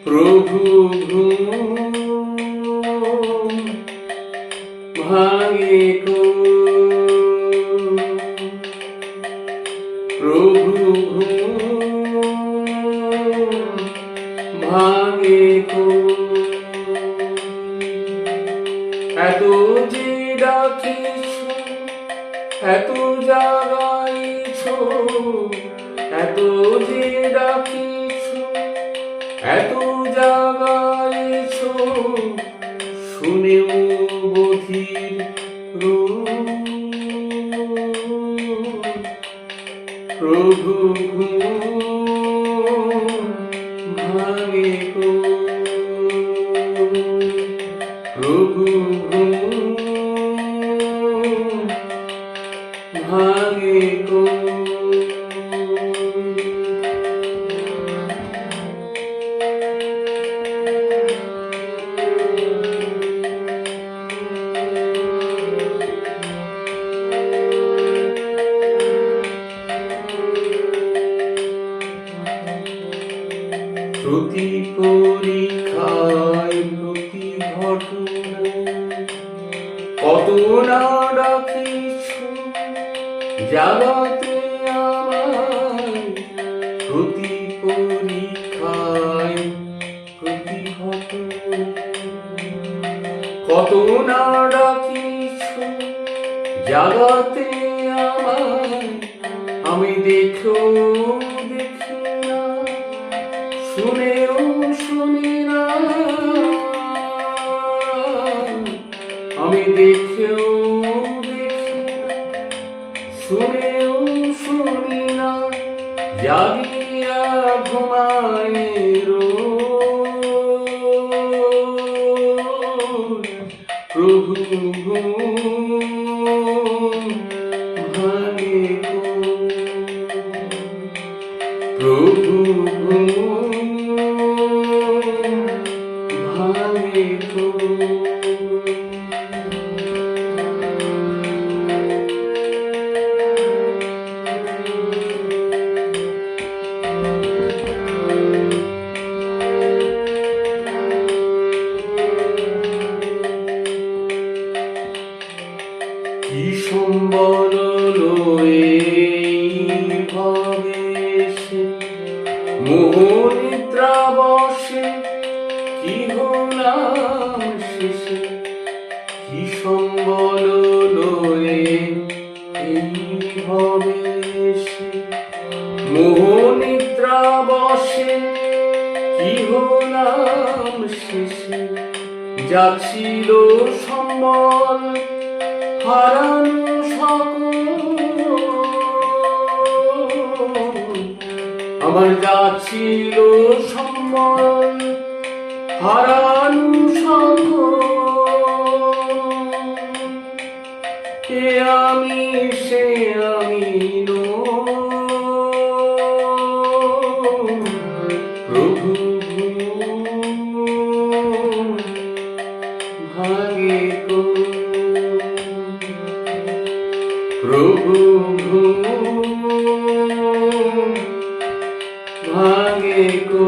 প্রভু ঘুম ভাঙে গো, প্রভু ঘুম ভাঙে গো। এত যে ডাকিছ, এত জাগাইছ, এত যে ডাকিছ, এত জাগাইছ, শুনেও বধির প্রভু ঘুম ভাঙে গো, প্রভু ঘুম ভাঙে গো। প্রতি পরীক্ষায় প্রতি ঘটনায় কত না ডাকিছ জাগাতে আমায়, প্রতি পরীক্ষায় প্রতি ঘটনায় কত না ডাকিছ জাগাতে আমায়। আমি দেখো দেখি না, শুনেও শুনি না, আমি দেখেও দেখি না, শুনেও শুনি না, জাগিয়া ঘুমাই রোজ। প্রভু ঘুম ভাঙে গো, প্রভু ঘুম ভাঙে গো। কি সম্বল লয়ে ভাবে সে মোহনিদ্রা বসে, কি হলাম শেষে। কি সম্বল লয়ে ভাবে সে মোহনিদ্রা বসে, কি হলাম শেষে। যা ছিল সম্বল হারানো সকল, আমার যা ছিল সম্বল হারানো সকল। এ আমি সে আমি নই, প্রভু ঘুম ভাঙে গো, প্রভু ঘুম ভাঙে গো।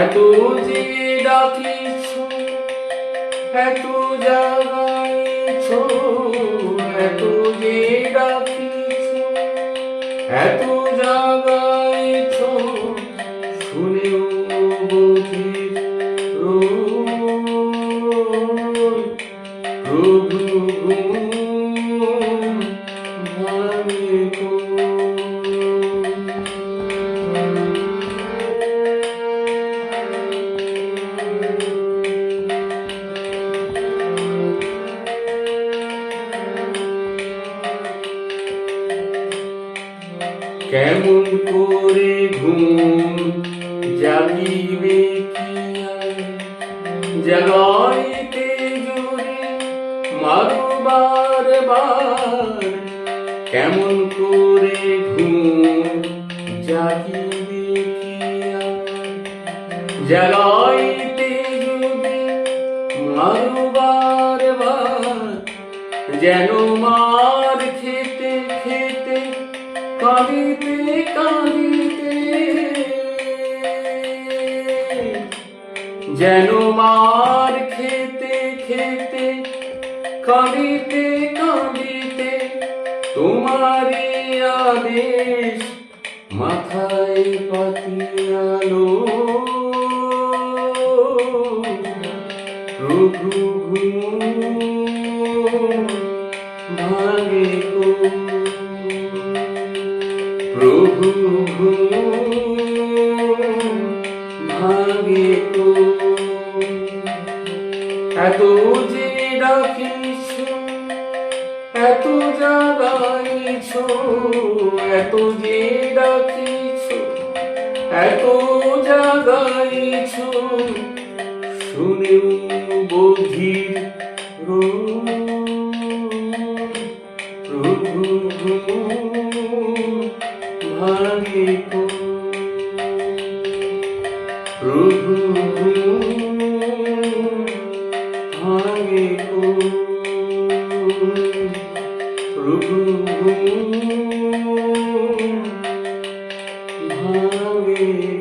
এত যে ডাকিছ, এত জাগাইছ, এত যে ডাকিছ, এত জাগাইছ, শুনেও বধির প্রভু ঘুম ভাঙে গো। কেমন করে ঘুম জাগিবে কি জাগাইতে জোরে মারো বারবার। কেমন করে ঘুম জাগিবে কি জাগাইতে জোরে মারো বারবার। যেন মার খেতে খেতে কাঁদিতে কাঁদিতে যেন মার খেতে খেতে কাঁদিতে কাঁদিতে তোমারই আদেশ মাথায় পাতিয়ালো প্রভু ভাগে গো প্রভু ভাগে গো এত যে ডাকিছ এত জাগাইছ এত যে ডাকিছ এত জাগাইছ শুনেও বধির প্রভু ভাগে গো প্রভু ভাগে গো প্রভু ভাগে